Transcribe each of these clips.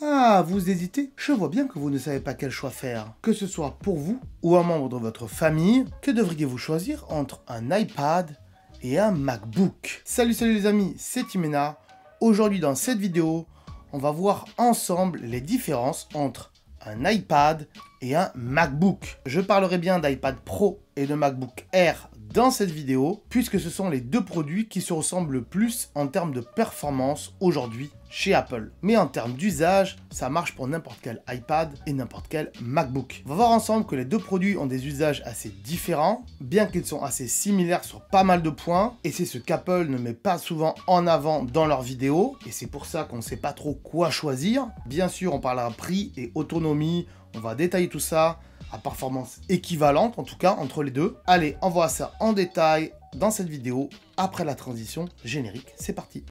Ah, vous hésitez? Je vois bien que vous ne savez pas quel choix faire. Que ce soit pour vous ou un membre de votre famille, que devriez-vous choisir entre un iPad et un MacBook? Salut les amis, c'est Timena. Aujourd'hui dans cette vidéo, on va voir ensemble les différences entre un iPad et un MacBook. Je parlerai bien d'iPad Pro et de MacBook Air dans cette vidéo, puisque ce sont les deux produits qui se ressemblent le plus en termes de performance aujourd'hui chez Apple. Mais en termes d'usage, ça marche pour n'importe quel iPad et n'importe quel MacBook. On va voir ensemble que les deux produits ont des usages assez différents, bien qu'ils sont assez similaires sur pas mal de points, et c'est ce qu'Apple ne met pas souvent en avant dans leurs vidéos, et c'est pour ça qu'on ne sait pas trop quoi choisir. Bien sûr, on parlera prix et autonomie, on va détailler tout ça, à performance équivalente en tout cas entre les deux. Allez, on voit ça en détail dans cette vidéo après la transition générique. C'est parti.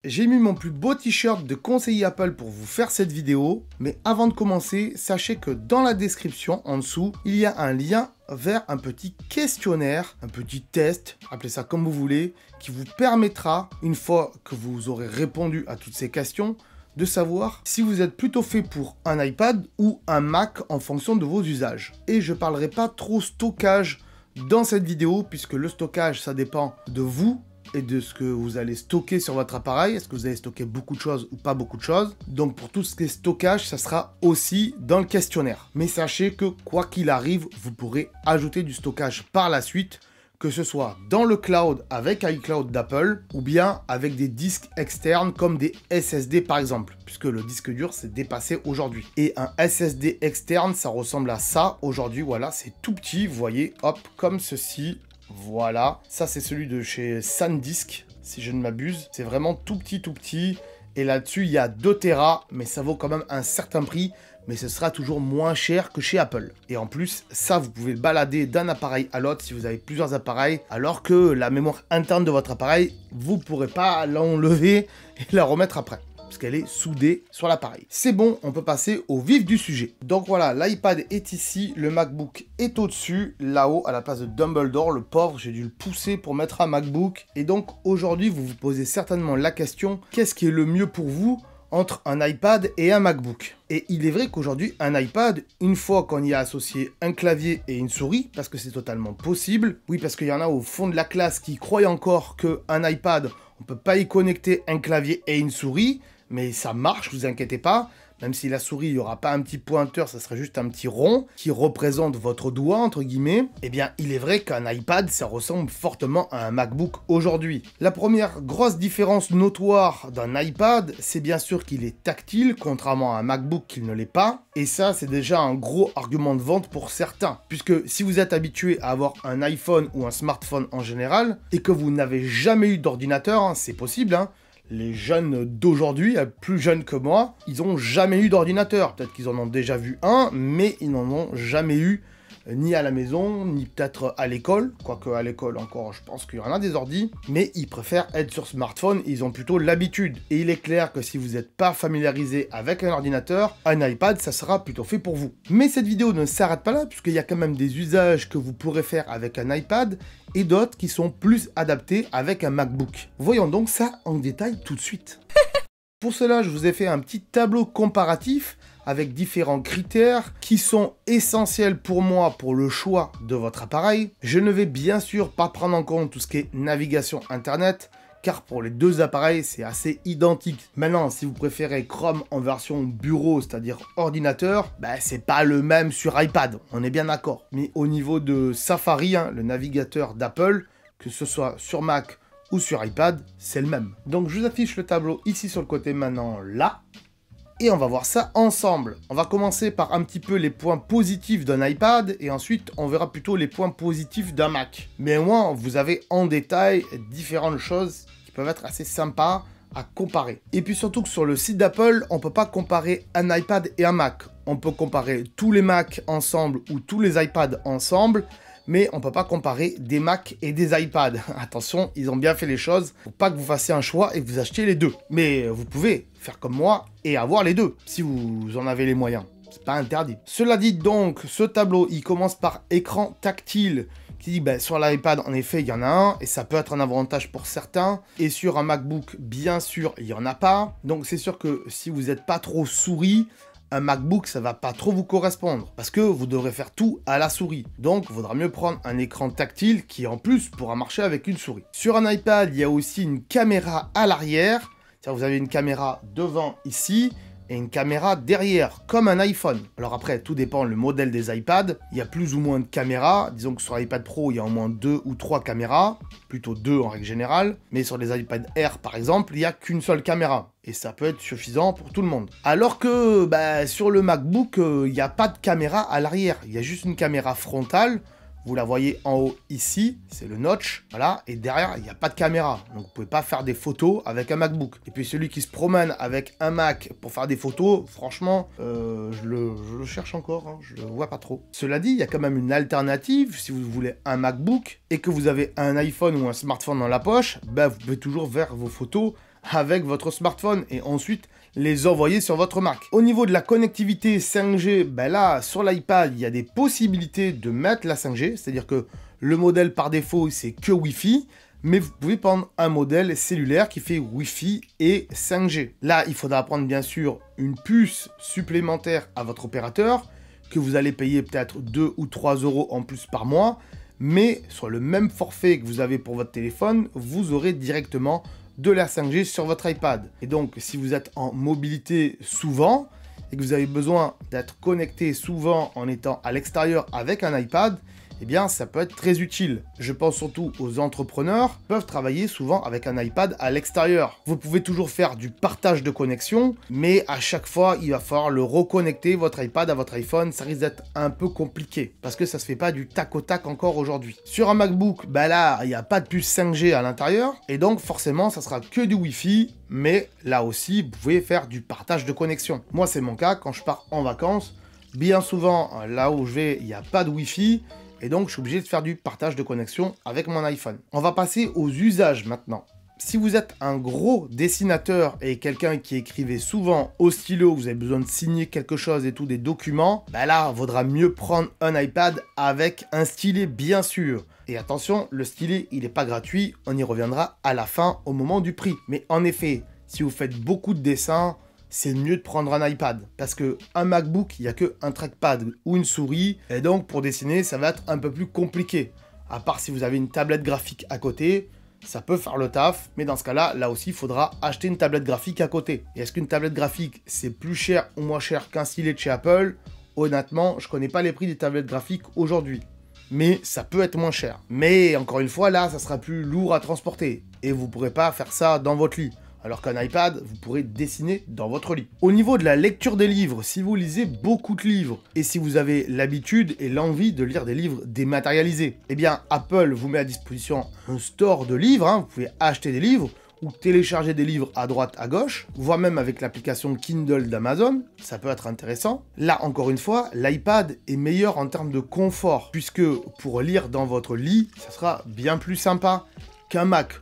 J'ai mis mon plus beau t-shirt de conseiller Apple pour vous faire cette vidéo, mais avant de commencer, sachez que dans la description en dessous, il y a un lien vers un petit questionnaire, un petit test, appelez ça comme vous voulez, qui vous permettra, une fois que vous aurez répondu à toutes ces questions, de savoir si vous êtes plutôt fait pour un iPad ou un Mac en fonction de vos usages. Et je parlerai pas trop stockage dans cette vidéo, puisque le stockage, ça dépend de vous et de ce que vous allez stocker sur votre appareil. Est-ce que vous allez stocker beaucoup de choses ou pas beaucoup de choses? Donc pour tout ce qui est stockage, ça sera aussi dans le questionnaire. Mais sachez que quoi qu'il arrive, vous pourrez ajouter du stockage par la suite, que ce soit dans le cloud avec iCloud d'Apple ou bien avec des disques externes comme des SSD par exemple, puisque le disque dur s'est dépassé aujourd'hui. Et un SSD externe, ça ressemble à ça aujourd'hui, voilà, c'est tout petit, vous voyez, hop, comme ceci, voilà. Ça c'est celui de chez SanDisk, si je ne m'abuse, c'est vraiment tout petit, et là-dessus il y a 2 Tera, mais ça vaut quand même un certain prix, mais ce sera toujours moins cher que chez Apple. Et en plus, ça, vous pouvez le balader d'un appareil à l'autre si vous avez plusieurs appareils, alors que la mémoire interne de votre appareil, vous ne pourrez pas l'enlever et la remettre après, parce qu'elle est soudée sur l'appareil. C'est bon, on peut passer au vif du sujet. Donc voilà, l'iPad est ici, le MacBook est au-dessus, là-haut, à la place de Dumbledore, le pauvre, j'ai dû le pousser pour mettre un MacBook. Et donc aujourd'hui, vous vous posez certainement la question, qu'est-ce qui est le mieux pour vous entre un iPad et un MacBook? Et il est vrai qu'aujourd'hui, un iPad, une fois qu'on y a associé un clavier et une souris, parce que c'est totalement possible, oui, parce qu'il y en a au fond de la classe qui croient encore qu'un iPad, on ne peut pas y connecter un clavier et une souris, mais ça marche, vous inquiétez pas. Même si la souris, il n'y aura pas un petit pointeur, ça serait juste un petit rond qui représente votre doigt, entre guillemets. Eh bien, il est vrai qu'un iPad, ça ressemble fortement à un MacBook aujourd'hui. La première grosse différence notoire d'un iPad, c'est bien sûr qu'il est tactile, contrairement à un MacBook qui ne l'est pas. Et ça, c'est déjà un gros argument de vente pour certains. Puisque si vous êtes habitué à avoir un iPhone ou un smartphone en général, et que vous n'avez jamais eu d'ordinateur, hein, c'est possible, hein. Les jeunes d'aujourd'hui, plus jeunes que moi, ils n'ont jamais eu d'ordinateur. Peut-être qu'ils en ont déjà vu un, mais ils n'en ont jamais eu ni à la maison, ni peut-être à l'école. Quoique à l'école encore, je pense qu'il y en a des ordis. Mais ils préfèrent être sur smartphone, ils ont plutôt l'habitude. Et il est clair que si vous n'êtes pas familiarisé avec un ordinateur, un iPad, ça sera plutôt fait pour vous. Mais cette vidéo ne s'arrête pas là, puisqu'il y a quand même des usages que vous pourrez faire avec un iPad, et d'autres qui sont plus adaptés avec un MacBook. Voyons donc ça en détail tout de suite. Pour cela, je vous ai fait un petit tableau comparatif avec différents critères qui sont essentiels pour moi pour le choix de votre appareil. Je ne vais bien sûr pas prendre en compte tout ce qui est navigation internet, car pour les deux appareils, c'est assez identique. Maintenant, si vous préférez Chrome en version bureau, c'est-à-dire ordinateur, c'est pas le même sur iPad, on est bien d'accord. Mais au niveau de Safari, hein, le navigateur d'Apple, que ce soit sur Mac ou sur iPad, c'est le même. Donc je vous affiche le tableau ici sur le côté maintenant, là. Et on va voir ça ensemble. On va commencer par un petit peu les points positifs d'un iPad et ensuite on verra plutôt les points positifs d'un Mac. Mais au moins vous avez en détail différentes choses qui peuvent être assez sympas à comparer. Et puis surtout que sur le site d'Apple, on ne peut pas comparer un iPad et un Mac. On peut comparer tous les Macs ensemble ou tous les iPads ensemble, mais on ne peut pas comparer des Macs et des iPads. Attention, ils ont bien fait les choses pour pas que vous fassiez un choix et que vous achetiez les deux. Mais vous pouvez faire comme moi et avoir les deux, si vous en avez les moyens. C'est pas interdit. Cela dit donc, ce tableau, il commence par écran tactile, qui dit ben, sur l'iPad, en effet, il y en a un, et ça peut être un avantage pour certains. Et sur un MacBook, bien sûr, il n'y en a pas. Donc c'est sûr que si vous n'êtes pas trop souris, un MacBook, ça va pas trop vous correspondre parce que vous devrez faire tout à la souris. Donc, il vaudra mieux prendre un écran tactile qui, en plus, pourra marcher avec une souris. Sur un iPad, il y a aussi une caméra à l'arrière. C'est-à-dire, vous avez une caméra devant ici et une caméra derrière, comme un iPhone. Alors après, tout dépend le modèle des iPads. Il y a plus ou moins de caméras. Disons que sur l'iPad Pro, il y a au moins 2 ou 3 caméras. Plutôt 2 en règle générale. Mais sur les iPad Air, par exemple, il n'y a qu'une seule caméra. Et ça peut être suffisant pour tout le monde. Alors que bah, sur le MacBook, il n'y a pas de caméra à l'arrière. Il y a juste une caméra frontale. Vous la voyez en haut ici, c'est le notch, voilà, et derrière, il n'y a pas de caméra. Donc, vous ne pouvez pas faire des photos avec un MacBook. Et puis, celui qui se promène avec un Mac pour faire des photos, franchement, je le cherche encore, hein, je le vois pas trop. Cela dit, il y a quand même une alternative. Si vous voulez un MacBook et que vous avez un iPhone ou un smartphone dans la poche, bah, vous pouvez toujours faire vos photos avec votre smartphone et ensuite les envoyer sur votre Mac. Au niveau de la connectivité 5G, ben là, sur l'iPad, il y a des possibilités de mettre la 5G, c'est-à-dire que le modèle par défaut, c'est que Wi-Fi, mais vous pouvez prendre un modèle cellulaire qui fait Wi-Fi et 5G. Là, il faudra prendre bien sûr une puce supplémentaire à votre opérateur, que vous allez payer peut-être 2 ou 3 euros en plus par mois, mais sur le même forfait que vous avez pour votre téléphone, vous aurez directement de la 5G sur votre iPad. Et donc, si vous êtes en mobilité souvent et que vous avez besoin d'être connecté souvent en étant à l'extérieur avec un iPad, eh bien, ça peut être très utile. Je pense surtout aux entrepreneurs qui peuvent travailler souvent avec un iPad à l'extérieur. Vous pouvez toujours faire du partage de connexion, mais à chaque fois, il va falloir le reconnecter, votre iPad à votre iPhone. Ça risque d'être un peu compliqué parce que ça se fait pas du tac au tac encore aujourd'hui. Sur un MacBook, bah là, il n'y a pas de puce 5G à l'intérieur et donc forcément, ça sera que du Wi-Fi. Mais là aussi, vous pouvez faire du partage de connexion. Moi, c'est mon cas quand je pars en vacances. Bien souvent, là où je vais, il n'y a pas de Wi-Fi. Et donc, je suis obligé de faire du partage de connexion avec mon iPhone. On va passer aux usages maintenant. Si vous êtes un gros dessinateur et quelqu'un qui écrivait souvent au stylo, vous avez besoin de signer quelque chose et tout, des documents, bah là, il vaudra mieux prendre un iPad avec un stylet, bien sûr. Et attention, le stylet, il n'est pas gratuit, on y reviendra à la fin, au moment du prix. Mais en effet, si vous faites beaucoup de dessins, c'est mieux de prendre un iPad. Parce que un MacBook, il n'y a qu'un trackpad ou une souris. Et donc, pour dessiner, ça va être un peu plus compliqué. À part si vous avez une tablette graphique à côté, ça peut faire le taf. Mais dans ce cas-là, là aussi, il faudra acheter une tablette graphique à côté. Et est-ce qu'une tablette graphique, c'est plus cher ou moins cher qu'un stylet de chez Apple? Honnêtement, je ne connais pas les prix des tablettes graphiques aujourd'hui. Mais ça peut être moins cher. Mais encore une fois, là, ça sera plus lourd à transporter. Et vous ne pourrez pas faire ça dans votre lit. Alors qu'un iPad, vous pourrez dessiner dans votre lit. Au niveau de la lecture des livres, si vous lisez beaucoup de livres, et si vous avez l'habitude et l'envie de lire des livres dématérialisés, eh bien Apple vous met à disposition un store de livres, hein, vous pouvez acheter des livres, ou télécharger des livres à droite, à gauche, voire même avec l'application Kindle d'Amazon, ça peut être intéressant. Là, encore une fois, l'iPad est meilleur en termes de confort, puisque pour lire dans votre lit, ça sera bien plus sympa qu'un Mac.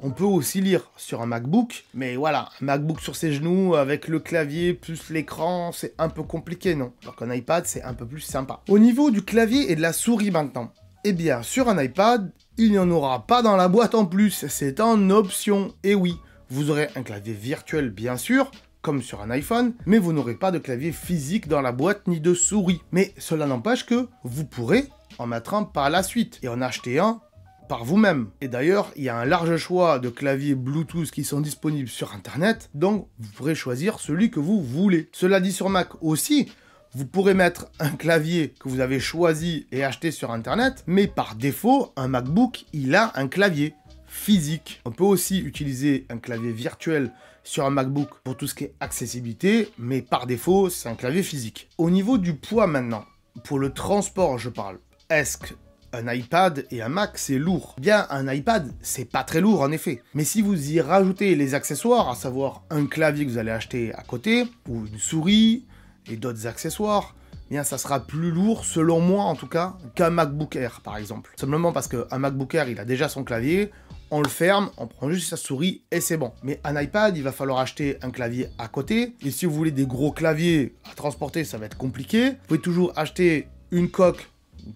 On peut aussi lire sur un MacBook, mais voilà, un MacBook sur ses genoux, avec le clavier plus l'écran, c'est un peu compliqué, non? Alors qu'un iPad, c'est un peu plus sympa. Au niveau du clavier et de la souris maintenant, eh bien, sur un iPad, il n'y en aura pas dans la boîte en plus, c'est en option. Et oui, vous aurez un clavier virtuel, bien sûr, comme sur un iPhone, mais vous n'aurez pas de clavier physique dans la boîte ni de souris. Mais cela n'empêche que vous pourrez en mettre un par la suite et en acheter un par vous-même. Et d'ailleurs, il y a un large choix de claviers Bluetooth qui sont disponibles sur Internet, donc vous pourrez choisir celui que vous voulez. Cela dit, sur Mac aussi, vous pourrez mettre un clavier que vous avez choisi et acheté sur Internet, mais par défaut, un MacBook, il a un clavier physique. On peut aussi utiliser un clavier virtuel sur un MacBook pour tout ce qui est accessibilité, mais par défaut, c'est un clavier physique. Au niveau du poids maintenant, pour le transport, je parle, est-ce que un iPad et un Mac, c'est lourd? Bien, un iPad, c'est pas très lourd en effet. Mais si vous y rajoutez les accessoires, à savoir un clavier que vous allez acheter à côté, ou une souris, et d'autres accessoires, bien ça sera plus lourd, selon moi en tout cas, qu'un MacBook Air par exemple. Simplement parce qu'un MacBook Air, il a déjà son clavier, on le ferme, on prend juste sa souris et c'est bon. Mais un iPad, il va falloir acheter un clavier à côté. Et si vous voulez des gros claviers à transporter, ça va être compliqué. Vous pouvez toujours acheter une coque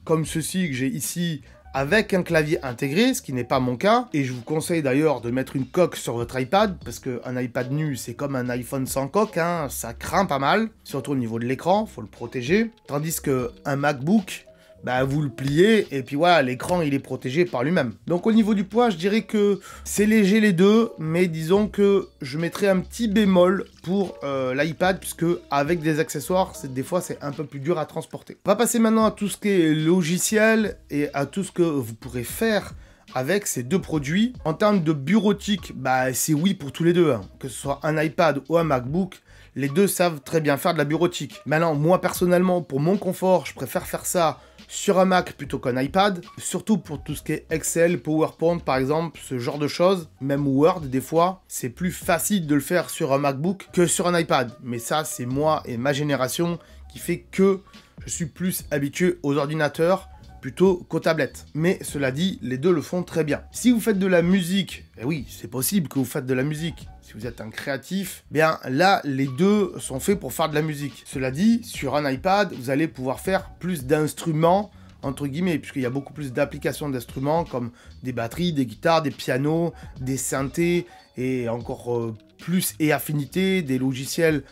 comme ceci que j'ai ici avec un clavier intégré, ce qui n'est pas mon cas, et je vous conseille d'ailleurs de mettre une coque sur votre iPad, parce qu'un iPad nu, c'est comme un iPhone sans coque, hein, ça craint pas mal, surtout au niveau de l'écran, faut le protéger, tandis qu'un MacBook, bah vous le pliez, et puis voilà, l'écran il est protégé par lui-même. Donc au niveau du poids, je dirais que c'est léger les deux, mais disons que je mettrais un petit bémol pour l'iPad, puisque avec des accessoires, des fois c'est un peu plus dur à transporter. On va passer maintenant à tout ce qui est logiciel, et à tout ce que vous pourrez faire avec ces deux produits. En termes de bureautique, bah c'est oui pour tous les deux, hein. Que ce soit un iPad ou un MacBook, les deux savent très bien faire de la bureautique. Maintenant, moi personnellement, pour mon confort, je préfère faire ça sur un Mac plutôt qu'un iPad, surtout pour tout ce qui est Excel, PowerPoint par exemple, ce genre de choses, même Word des fois, c'est plus facile de le faire sur un MacBook que sur un iPad. Mais ça, c'est moi et ma génération qui fait que je suis plus habitué aux ordinateurs plutôt qu'aux tablettes. Mais cela dit, les deux le font très bien. Si vous faites de la musique, et oui, c'est possible que vous faites de la musique, si vous êtes un créatif, bien là, les deux sont faits pour faire de la musique. Cela dit, sur un iPad, vous allez pouvoir faire plus d'instruments, entre guillemets, puisqu'il y a beaucoup plus d'applications d'instruments, comme des batteries, des guitares, des pianos, des synthés, et encore plus et affinités, des logiciels,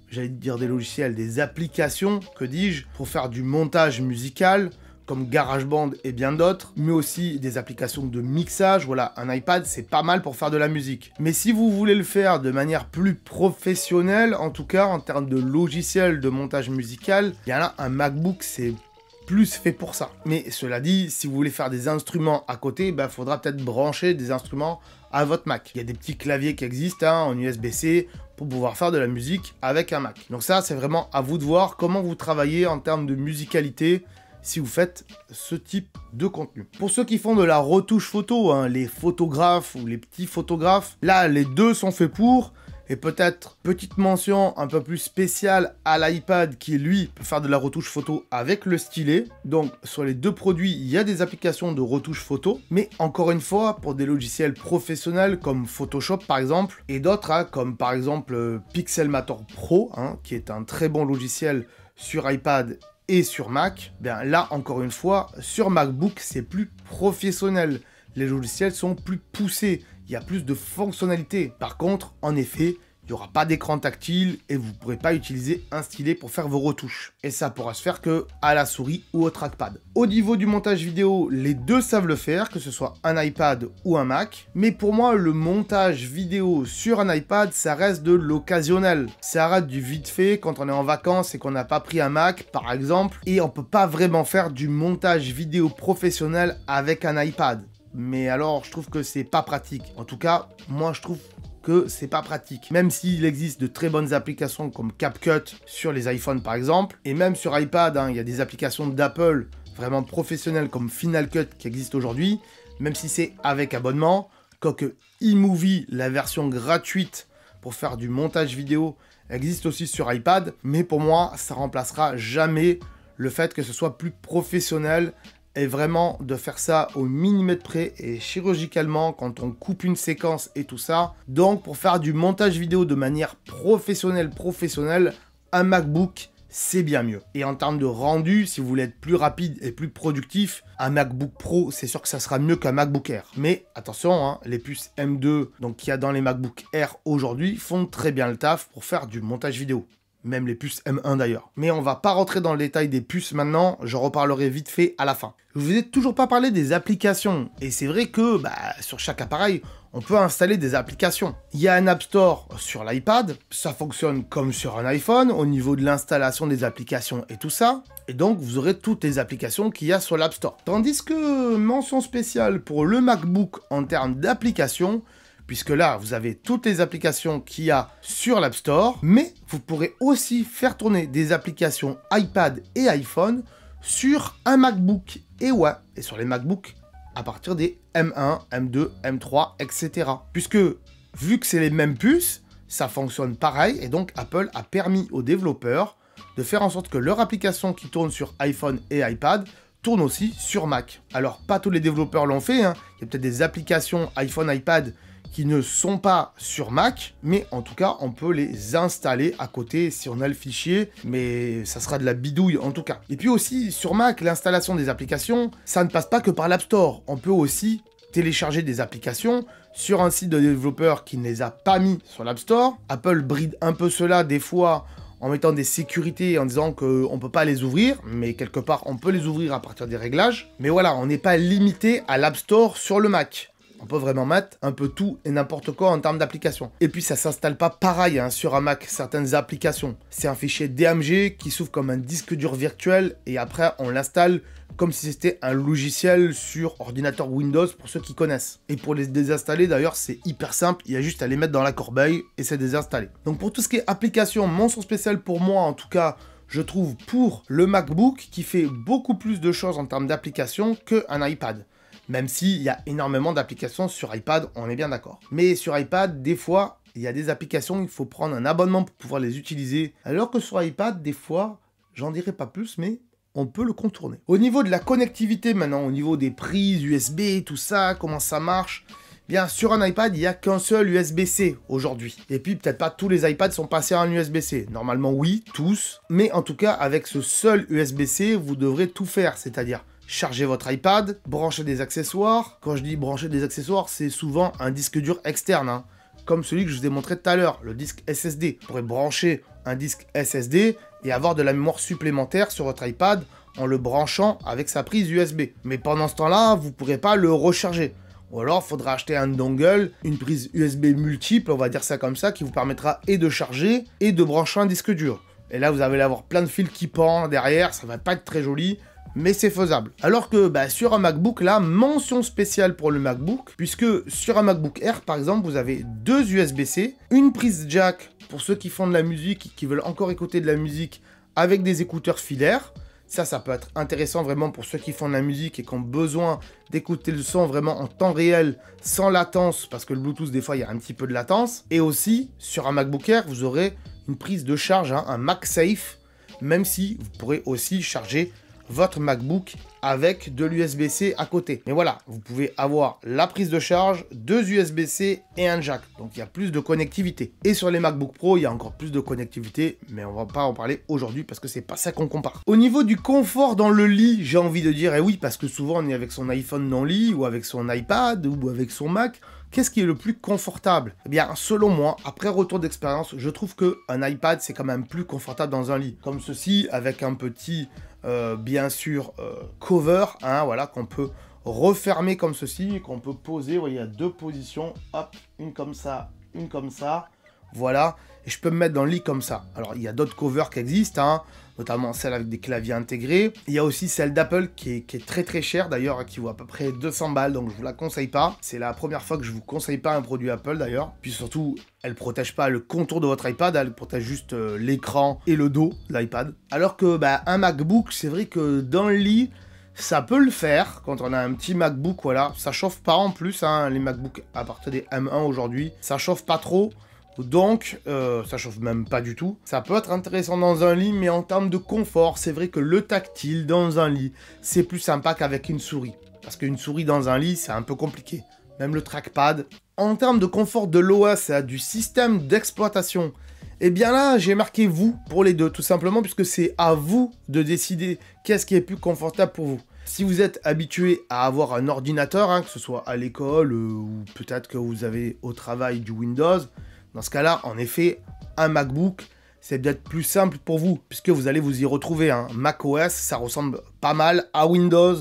j'allais dire des logiciels, des applications, que dis-je, pour faire du montage musical, comme GarageBand et bien d'autres, mais aussi des applications de mixage. Voilà, un iPad, c'est pas mal pour faire de la musique. Mais si vous voulez le faire de manière plus professionnelle, en tout cas en termes de logiciel de montage musical, bien là, un MacBook, c'est plus fait pour ça. Mais cela dit, si vous voulez faire des instruments à côté, il faudra peut-être brancher des instruments à votre Mac. Il y a des petits claviers qui existent en USB-C pour pouvoir faire de la musique avec un Mac. Donc ça, c'est vraiment à vous de voir comment vous travaillez en termes de musicalité, si vous faites ce type de contenu. Pour ceux qui font de la retouche photo, les photographes ou les petits photographes, là les deux sont faits pour, et peut-être petite mention un peu plus spéciale à l'iPad qui lui peut faire de la retouche photo avec le stylet. Donc sur les deux produits, il y a des applications de retouche photo, mais encore une fois, pour des logiciels professionnels comme Photoshop par exemple, et d'autres comme par exemple Pixelmator Pro, qui est un très bon logiciel sur iPad et sur Mac, bien là encore une fois, sur MacBook c'est plus professionnel, les logiciels sont plus poussés, il y a plus de fonctionnalités. Par contre, en effet, il n'y aura pas d'écran tactile et vous ne pourrez pas utiliser un stylet pour faire vos retouches. Et ça pourra se faire que à la souris ou au trackpad. Au niveau du montage vidéo, les deux savent le faire, que ce soit un iPad ou un Mac. Mais pour moi, le montage vidéo sur un iPad, ça reste de l'occasionnel. Ça reste du vite fait quand on est en vacances et qu'on n'a pas pris un Mac, par exemple. Et on peut pas vraiment faire du montage vidéo professionnel avec un iPad. Mais alors, je trouve que c'est pas pratique. En tout cas, moi, je trouve que c'est pas pratique. Même s'il existe de très bonnes applications comme CapCut sur les iPhones par exemple, et même sur iPad, il y a des applications d'Apple vraiment professionnelles comme Final Cut qui existent aujourd'hui, même si c'est avec abonnement, quoique eMovie, la version gratuite pour faire du montage vidéo, existe aussi sur iPad, mais pour moi, ça remplacera jamais le fait que ce soit plus professionnel et vraiment de faire ça au millimètre près et chirurgicalement quand on coupe une séquence et tout ça. Donc pour faire du montage vidéo de manière professionnelle, un MacBook c'est bien mieux. Et en termes de rendu, si vous voulez être plus rapide et plus productif, un MacBook Pro, c'est sûr que ça sera mieux qu'un MacBook Air. Mais attention, les puces M2 qu'il y a dans les MacBook Air aujourd'hui font très bien le taf pour faire du montage vidéo. Même les puces M1 d'ailleurs. Mais on va pas rentrer dans le détail des puces maintenant, j'en reparlerai vite fait à la fin. Je vous ai toujours pas parlé des applications, et c'est vrai que sur chaque appareil, on peut installer des applications. Il y a un App Store sur l'iPad, ça fonctionne comme sur un iPhone, au niveau de l'installation des applications et tout ça, et donc vous aurez toutes les applications qu'il y a sur l'App Store. Tandis que, mention spéciale pour le MacBook en termes d'applications, puisque là, vous avez toutes les applications qu'il y a sur l'App Store, mais vous pourrez aussi faire tourner des applications iPad et iPhone sur un MacBook. Et ouais, et sur les MacBooks à partir des M1, M2, M3, etc. Puisque, vu que c'est les mêmes puces, ça fonctionne pareil, et donc Apple a permis aux développeurs de faire en sorte que leur application qui tourne sur iPhone et iPad tourne aussi sur Mac. Alors, pas tous les développeurs l'ont fait, il y a peut-être des applications iPhone, iPad qui ne sont pas sur Mac, mais en tout cas, on peut les installer à côté si on a le fichier, mais ça sera de la bidouille en tout cas. Et puis aussi, sur Mac, l'installation des applications, ça ne passe pas que par l'App Store. On peut aussi télécharger des applications sur un site de développeur qui ne les a pas mis sur l'App Store. Apple bride un peu cela des fois en mettant des sécurités en disant qu'on ne peut pas les ouvrir, mais quelque part on peut les ouvrir à partir des réglages. Mais voilà, on n'est pas limité à l'App Store sur le Mac. On peut vraiment mettre un peu tout et n'importe quoi en termes d'applications. Et puis ça s'installe pas pareil sur un Mac, certaines applications. C'est un fichier DMG qui s'ouvre comme un disque dur virtuel et après on l'installe comme si c'était un logiciel sur ordinateur Windows pour ceux qui connaissent. Et pour les désinstaller d'ailleurs c'est hyper simple, il y a juste à les mettre dans la corbeille et c'est désinstallé. Donc pour tout ce qui est application, mention spéciale pour moi en tout cas, je trouve pour le MacBook qui fait beaucoup plus de choses en termes d'application qu'un iPad. Même s'il y a énormément d'applications sur iPad, on est bien d'accord. Mais sur iPad, des fois, il y a des applications, il faut prendre un abonnement pour pouvoir les utiliser. Alors que sur iPad, des fois, j'en dirai pas plus, mais on peut le contourner. Au niveau de la connectivité maintenant, au niveau des prises USB, tout ça, comment ça marche, bien, sur un iPad, il n'y a qu'un seul USB-C aujourd'hui. Et puis, peut-être pas tous les iPads sont passés en USB-C. Normalement, oui, tous. Mais en tout cas, avec ce seul USB-C, vous devrez tout faire. C'est-à-dire charger votre iPad, brancher des accessoires. Quand je dis brancher des accessoires, c'est souvent un disque dur externe, comme celui que je vous ai montré tout à l'heure, le disque SSD. Vous pourrez brancher un disque SSD et avoir de la mémoire supplémentaire sur votre iPad en le branchant avec sa prise USB. Mais pendant ce temps-là, vous ne pourrez pas le recharger. Ou alors, il faudra acheter un dongle, une prise USB multiple, on va dire ça comme ça, qui vous permettra et de charger et de brancher un disque dur. Et là, vous allez avoir plein de fils qui pendent derrière, ça va pas être très joli, mais c'est faisable. Alors que sur un MacBook, là, mention spéciale pour le MacBook, puisque sur un MacBook Air, par exemple, vous avez deux USB-C, une prise jack pour ceux qui font de la musique, qui veulent encore écouter de la musique avec des écouteurs filaires. Ça peut être intéressant vraiment pour ceux qui font de la musique et qui ont besoin d'écouter le son vraiment en temps réel, sans latence, parce que le Bluetooth, des fois, il y a un petit peu de latence. Et aussi, sur un MacBook Air, vous aurez une prise de charge, un MagSafe, même si vous pourrez aussi charger votre MacBook avec de l'USB-C à côté. Mais voilà, vous pouvez avoir la prise de charge, deux USB-C et un jack. Donc il y a plus de connectivité. Et sur les MacBook Pro, il y a encore plus de connectivité, mais on va pas en parler aujourd'hui parce que c'est pas ça qu'on compare. Au niveau du confort dans le lit, j'ai envie de dire, et oui, parce que souvent on est avec son iPhone dans le lit, ou avec son iPad, ou avec son Mac. Qu'est-ce qui est le plus confortable? Eh bien, selon moi, après retour d'expérience, je trouve qu'un iPad, c'est quand même plus confortable dans un lit. Comme ceci, avec un petit, bien sûr, cover, voilà, qu'on peut refermer comme ceci, qu'on peut poser. Vous voyez, il y a deux positions, hop, une comme ça, voilà. Et je peux me mettre dans le lit comme ça. Alors, il y a d'autres covers qui existent, notamment celle avec des claviers intégrés. Il y a aussi celle d'Apple qui est très très chère d'ailleurs, qui vaut à peu près 200 balles, donc je vous la conseille pas. C'est la première fois que je vous conseille pas un produit Apple d'ailleurs. Puis surtout, elle protège pas le contour de votre iPad, elle protège juste l'écran et le dos de l'iPad. Alors que un MacBook, c'est vrai que dans le lit, ça peut le faire quand on a un petit MacBook, voilà. Ça chauffe pas en plus, les MacBooks à partir des M1 aujourd'hui, ça chauffe pas trop. Donc, ça chauffe même pas du tout. Ça peut être intéressant dans un lit, mais en termes de confort, c'est vrai que le tactile dans un lit, c'est plus sympa qu'avec une souris. Parce qu'une souris dans un lit, c'est un peu compliqué. Même le trackpad. En termes de confort de l'OS, du système d'exploitation, eh bien là, j'ai marqué vous pour les deux, tout simplement, puisque c'est à vous de décider qu'est-ce qui est plus confortable pour vous. Si vous êtes habitué à avoir un ordinateur, que ce soit à l'école ou peut-être que vous avez au travail du Windows, dans ce cas-là, en effet, un MacBook, c'est peut-être plus simple pour vous, puisque vous allez vous y retrouver. macOS, ça ressemble pas mal à Windows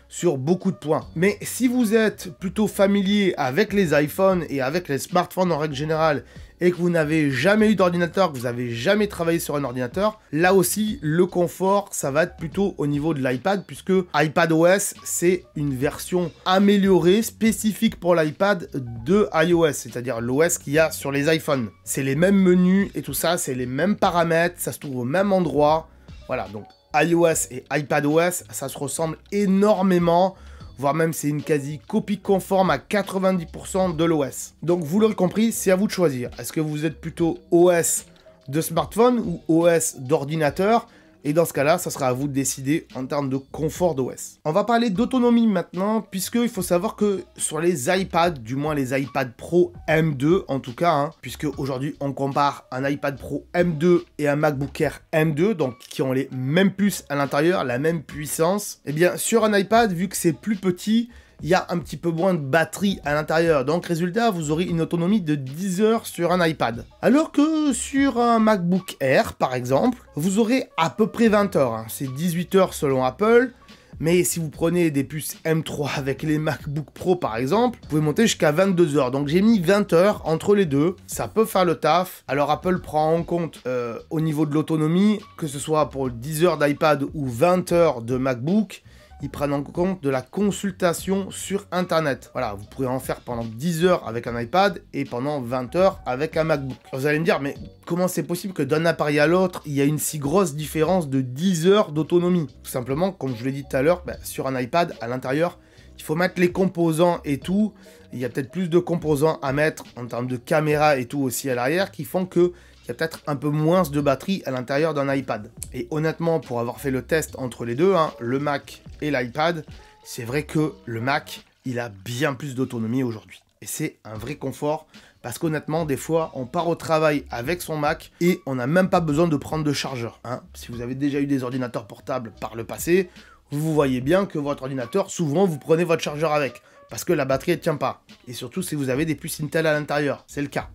sur beaucoup de points. Mais si vous êtes plutôt familier avec les iPhones et avec les smartphones en règle générale, et que vous n'avez jamais eu d'ordinateur, que vous n'avez jamais travaillé sur un ordinateur, là aussi, le confort, ça va être plutôt au niveau de l'iPad, puisque iPadOS, c'est une version améliorée, spécifique pour l'iPad de iOS, c'est-à-dire l'OS qu'il y a sur les iPhones. C'est les mêmes menus et tout ça, c'est les mêmes paramètres, ça se trouve au même endroit. Voilà, donc iOS et iPadOS, ça se ressemble énormément, voire même c'est une quasi copie conforme à 90% de l'OS. Donc vous l'aurez compris, c'est à vous de choisir. Est-ce que vous êtes plutôt OS de smartphone ou OS d'ordinateur? Et dans ce cas-là, ça sera à vous de décider en termes de confort d'OS. On va parler d'autonomie maintenant, puisqu'il faut savoir que sur les iPads, du moins les iPad Pro M2 en tout cas, puisque aujourd'hui on compare un iPad Pro M2 et un MacBook Air M2, donc qui ont les mêmes puces à l'intérieur, la même puissance, et bien sur un iPad, vu que c'est plus petit, il y a un petit peu moins de batterie à l'intérieur. Donc résultat, vous aurez une autonomie de 10 heures sur un iPad. Alors que sur un MacBook Air, par exemple, vous aurez à peu près 20 heures. C'est 18 heures selon Apple. Mais si vous prenez des puces M3 avec les MacBook Pro par exemple, vous pouvez monter jusqu'à 22 heures. Donc j'ai mis 20 heures entre les deux, ça peut faire le taf. Alors Apple prend en compte au niveau de l'autonomie, que ce soit pour 10 heures d'iPad ou 20 heures de MacBook, ils prennent en compte de la consultation sur Internet. Voilà, vous pourrez en faire pendant 10 heures avec un iPad et pendant 20 heures avec un MacBook. Vous allez me dire, mais comment c'est possible que d'un appareil à l'autre, il y a une si grosse différence de 10 heures d'autonomie? Tout simplement, comme je l'ai dit tout à l'heure, sur un iPad, à l'intérieur, il faut mettre les composants et tout. Il y a peut-être plus de composants à mettre en termes de caméra et tout aussi à l'arrière qui font que il y a peut-être un peu moins de batterie à l'intérieur d'un iPad. Et honnêtement, pour avoir fait le test entre les deux, le Mac et l'iPad, c'est vrai que le Mac, il a bien plus d'autonomie aujourd'hui. Et c'est un vrai confort, parce qu'honnêtement, des fois, on part au travail avec son Mac et on n'a même pas besoin de prendre de chargeur. Si vous avez déjà eu des ordinateurs portables par le passé, vous voyez bien que votre ordinateur, souvent, vous prenez votre chargeur avec, parce que la batterie ne tient pas. Et surtout, si vous avez des puces Intel à l'intérieur, c'est le cas.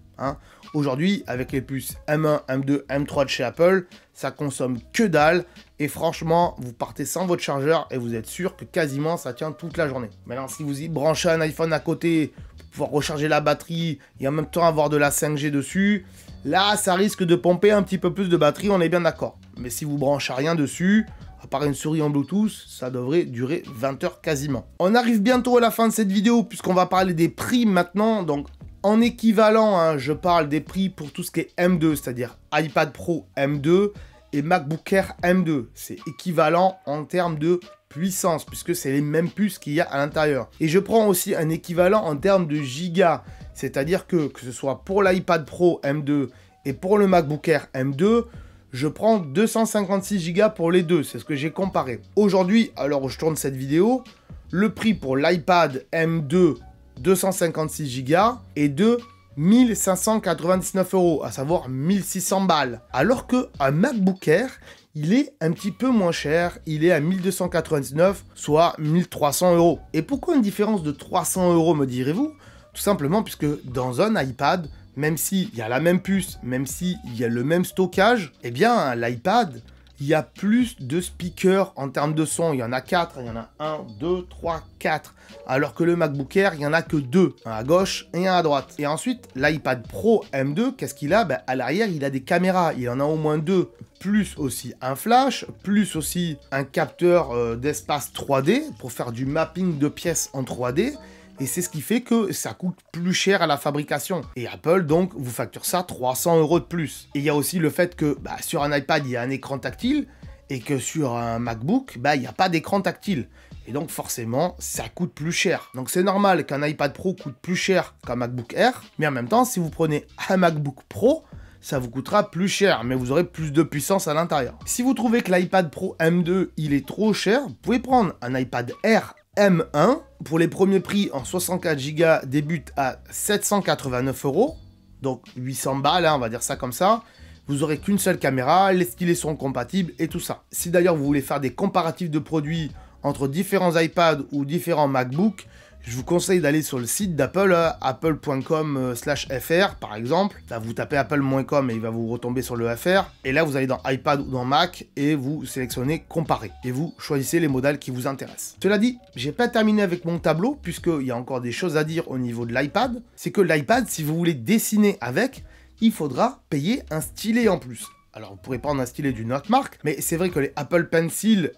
Aujourd'hui, avec les puces M1, M2, M3 de chez Apple, ça consomme que dalle. Et franchement, vous partez sans votre chargeur et vous êtes sûr que quasiment ça tient toute la journée. Maintenant, si vous y branchez un iPhone à côté pour pouvoir recharger la batterie et en même temps avoir de la 5G dessus, là, ça risque de pomper un petit peu plus de batterie, on est bien d'accord. Mais si vous branchez rien dessus, à part une souris en Bluetooth, ça devrait durer 20 heures quasiment. On arrive bientôt à la fin de cette vidéo puisqu'on va parler des prix maintenant. Donc, en équivalent, je parle des prix pour tout ce qui est M2, c'est-à-dire iPad Pro M2 et MacBook Air M2. C'est équivalent en termes de puissance, puisque c'est les mêmes puces qu'il y a à l'intérieur. Et je prends aussi un équivalent en termes de gigas, c'est-à-dire que ce soit pour l'iPad Pro M2 et pour le MacBook Air M2, je prends 256 Go pour les deux, c'est ce que j'ai comparé. Aujourd'hui, alors je tourne cette vidéo, le prix pour l'iPad M2 256 Go est de 1599 €, à savoir 1600 balles. Alors qu'un MacBook Air, il est un petit peu moins cher, il est à 1299, soit 1300 €. Et pourquoi une différence de 300 €, me direz-vous? Tout simplement puisque dans un iPad, même s'il y a la même puce, même s'il y a le même stockage, eh bien l'iPad, il y a plus de speakers en termes de son. Il y en a 4, il y en a 1, 2, 3, 4. Alors que le MacBook Air, il n'y en a que 2. Un à gauche et un à droite. Et ensuite, l'iPad Pro M2, qu'est-ce qu'il a? À l'arrière, il a des caméras. Il en a au moins 2. Plus aussi un flash, plus aussi un capteur d'espace 3D pour faire du mapping de pièces en 3D. Et c'est ce qui fait que ça coûte plus cher à la fabrication. Et Apple, donc, vous facture ça 300 € de plus. Et il y a aussi le fait que sur un iPad, il y a un écran tactile, et que sur un MacBook, il n'y a pas d'écran tactile. Et donc, forcément, ça coûte plus cher. Donc, c'est normal qu'un iPad Pro coûte plus cher qu'un MacBook Air. Mais en même temps, si vous prenez un MacBook Pro, ça vous coûtera plus cher, mais vous aurez plus de puissance à l'intérieur. Si vous trouvez que l'iPad Pro M2, il est trop cher, vous pouvez prendre un iPad Air M1, pour les premiers prix en 64 Go débute à 789 €, donc 800 balles, on va dire ça comme ça. Vous aurez qu'une seule caméra, les stylés sont compatibles et tout ça. Si d'ailleurs vous voulez faire des comparatifs de produits entre différents iPads ou différents MacBooks, je vous conseille d'aller sur le site d'Apple, apple.com/fr par exemple. Là, vous tapez apple.com et il va vous retomber sur le FR. Et là, vous allez dans iPad ou dans Mac et vous sélectionnez comparer. Et vous choisissez les modèles qui vous intéressent. Cela dit, j'ai pas terminé avec mon tableau puisqu'il y a encore des choses à dire au niveau de l'iPad. C'est que l'iPad, si vous voulez dessiner avec, il faudra payer un stylet en plus. Alors, vous pourrez prendre un stylet d'une autre marque, mais c'est vrai que les Apple Pencil,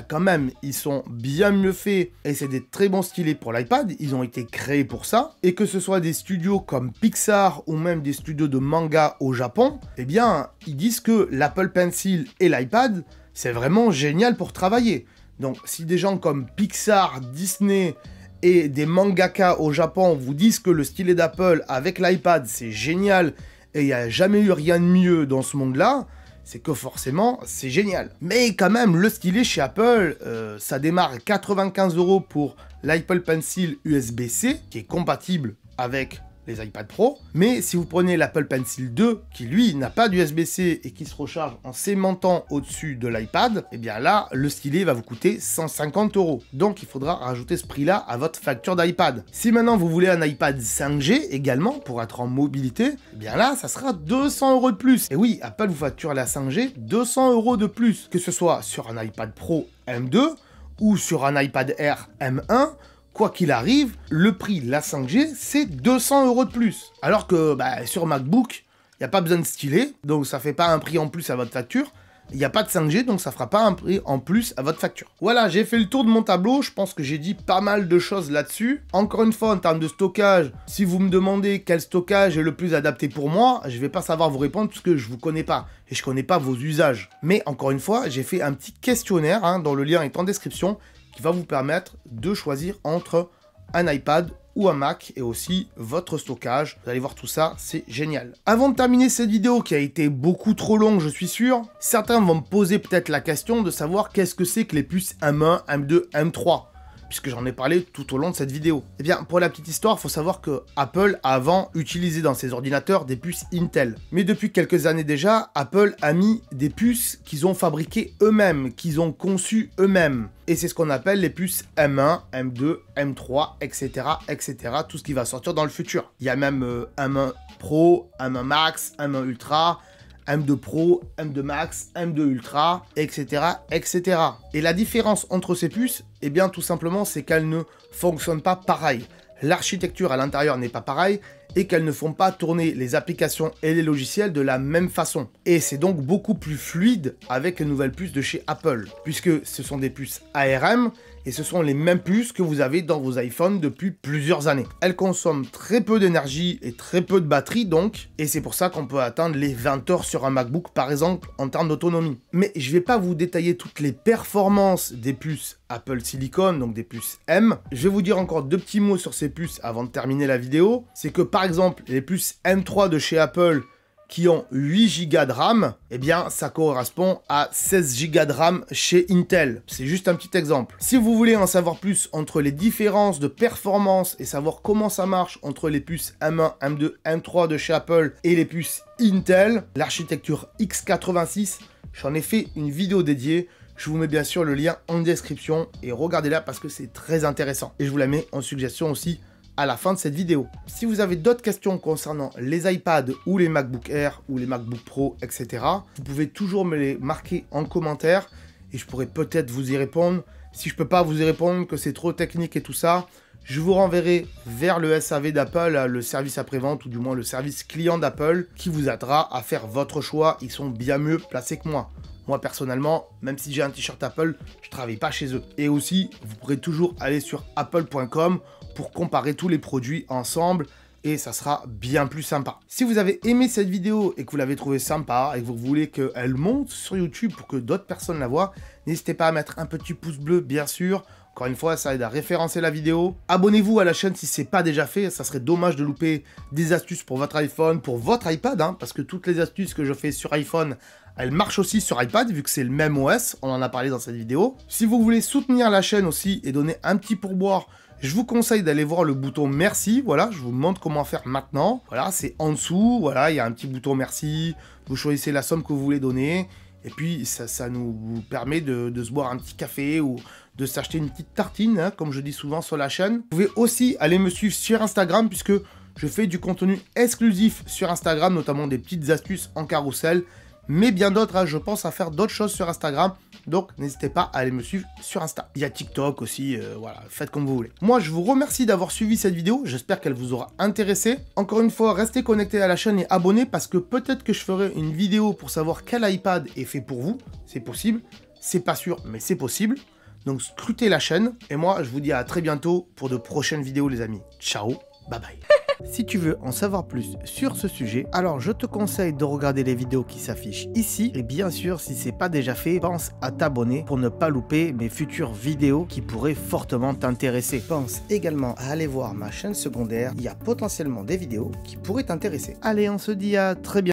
quand même, ils sont bien mieux faits et c'est des très bons stylets pour l'iPad. Ils ont été créés pour ça. Et que ce soit des studios comme Pixar ou même des studios de manga au Japon, eh bien, ils disent que l'Apple Pencil et l'iPad, c'est vraiment génial pour travailler. Donc, si des gens comme Pixar, Disney et des mangaka au Japon vous disent que le stylet d'Apple avec l'iPad, c'est génial, et il n'y a jamais eu rien de mieux dans ce monde-là, c'est que forcément, c'est génial. Mais quand même, le stylet chez Apple, ça démarre à 95 € pour l'Apple Pencil USB-C, qui est compatible avec les iPad Pro. Mais si vous prenez l'Apple Pencil 2, qui lui n'a pas d'USB-C et qui se recharge en s'aimantant au-dessus de l'iPad, et bien là, le stylet va vous coûter 150 €. Donc il faudra rajouter ce prix-là à votre facture d'iPad. Si maintenant vous voulez un iPad 5G également, pour être en mobilité, et bien là, ça sera 200 € de plus. Et oui, Apple vous facture la 5G 200 € de plus, que ce soit sur un iPad Pro M2 ou sur un iPad Air M1. Quoi qu'il arrive, le prix de la 5G, c'est 200 € de plus. Alors que sur MacBook, il n'y a pas besoin de stylet, donc ça ne fait pas un prix en plus à votre facture. Il n'y a pas de 5G, donc ça ne fera pas un prix en plus à votre facture. Voilà, j'ai fait le tour de mon tableau. Je pense que j'ai dit pas mal de choses là-dessus. Encore une fois, en termes de stockage, si vous me demandez quel stockage est le plus adapté pour moi, je ne vais pas savoir vous répondre parce que je ne vous connais pas et je ne connais pas vos usages. Mais encore une fois, j'ai fait un petit questionnaire, dont le lien est en description, qui va vous permettre de choisir entre un iPad ou un Mac et aussi votre stockage. Vous allez voir tout ça, c'est génial. Avant de terminer cette vidéo qui a été beaucoup trop longue, je suis sûr, certains vont me poser peut-être la question de savoir qu'est-ce que c'est que les puces M1, M2, M3. Puisque j'en ai parlé tout au long de cette vidéo. Eh bien, pour la petite histoire, il faut savoir que Apple a avant utilisé dans ses ordinateurs des puces Intel. Mais depuis quelques années déjà, Apple a mis des puces qu'ils ont fabriquées eux-mêmes, qu'ils ont conçues eux-mêmes. Et c'est ce qu'on appelle les puces M1, M2, M3, etc., etc. Tout ce qui va sortir dans le futur. Il y a même M1 Pro, M1 Max, M1 Ultra, M2 Pro, M2 Max, M2 Ultra, etc., etc. Et la différence entre ces puces, eh bien tout simplement, c'est qu'elles ne fonctionnent pas pareil. L'architecture à l'intérieur n'est pas pareille et qu'elles ne font pas tourner les applications et les logiciels de la même façon. Et c'est donc beaucoup plus fluide avec les nouvelles puces de chez Apple, puisque ce sont des puces ARM, et ce sont les mêmes puces que vous avez dans vos iPhones depuis plusieurs années. Elles consomment très peu d'énergie et très peu de batterie donc, et c'est pour ça qu'on peut atteindre les 20 heures sur un MacBook par exemple en termes d'autonomie. Mais je ne vais pas vous détailler toutes les performances des puces Apple Silicon, donc des puces M. Je vais vous dire encore deux petits mots sur ces puces avant de terminer la vidéo. C'est que par exemple les puces M3 de chez Apple qui ont 8 Go de RAM, eh bien ça correspond à 16 Go de RAM chez Intel. C'est juste un petit exemple. Si vous voulez en savoir plus entre les différences de performance et savoir comment ça marche entre les puces M1, M2, M3 de chez Apple et les puces Intel, l'architecture x86, j'en ai fait une vidéo dédiée. Je vous mets bien sûr le lien en description et regardez-la parce que c'est très intéressant. Et je vous la mets en suggestion aussi à la fin de cette vidéo. Si vous avez d'autres questions concernant les iPads ou les MacBook Air ou les MacBook Pro, etc., vous pouvez toujours me les marquer en commentaire et je pourrais peut-être vous y répondre. Si je peux pas vous y répondre, que c'est trop technique et tout ça, je vous renverrai vers le SAV d'Apple, le service après-vente ou du moins le service client d'Apple qui vous aidera à faire votre choix. Ils sont bien mieux placés que moi. Moi, personnellement, même si j'ai un t-shirt Apple, je travaille pas chez eux. Et aussi, vous pourrez toujours aller sur apple.com pour comparer tous les produits ensemble et ça sera bien plus sympa. Si vous avez aimé cette vidéo et que vous l'avez trouvée sympa et que vous voulez qu'elle monte sur YouTube pour que d'autres personnes la voient, n'hésitez pas à mettre un petit pouce bleu, bien sûr. Encore une fois, ça aide à référencer la vidéo. Abonnez-vous à la chaîne si ce n'est pas déjà fait. Ça serait dommage de louper des astuces pour votre iPhone, pour votre iPad, parce que toutes les astuces que je fais sur iPhone, elles marchent aussi sur iPad, vu que c'est le même OS. On en a parlé dans cette vidéo. Si vous voulez soutenir la chaîne aussi et donner un petit pourboire, je vous conseille d'aller voir le bouton merci. Voilà, je vous montre comment faire maintenant. Voilà, c'est en dessous. Voilà, il y a un petit bouton merci. Vous choisissez la somme que vous voulez donner. Et puis, ça nous permet de se boire un petit café ou de s'acheter une petite tartine, comme je dis souvent sur la chaîne. Vous pouvez aussi aller me suivre sur Instagram, puisque je fais du contenu exclusif sur Instagram, notamment des petites astuces en carrousel, mais bien d'autres. Je pense à faire d'autres choses sur Instagram, donc n'hésitez pas à aller me suivre sur Insta. Il y a TikTok aussi, voilà, faites comme vous voulez. Moi, je vous remercie d'avoir suivi cette vidéo, j'espère qu'elle vous aura intéressé. Encore une fois, restez connectés à la chaîne et abonnez, parce que peut-être que je ferai une vidéo pour savoir quel iPad est fait pour vous. C'est possible, c'est pas sûr, mais c'est possible. Donc scrutez la chaîne, et moi, je vous dis à très bientôt pour de prochaines vidéos, les amis. Ciao, bye bye. Si tu veux en savoir plus sur ce sujet, alors je te conseille de regarder les vidéos qui s'affichent ici. Et bien sûr, si ce n'est pas déjà fait, pense à t'abonner pour ne pas louper mes futures vidéos qui pourraient fortement t'intéresser. Pense également à aller voir ma chaîne secondaire. Il y a potentiellement des vidéos qui pourraient t'intéresser. Allez, on se dit à très bientôt.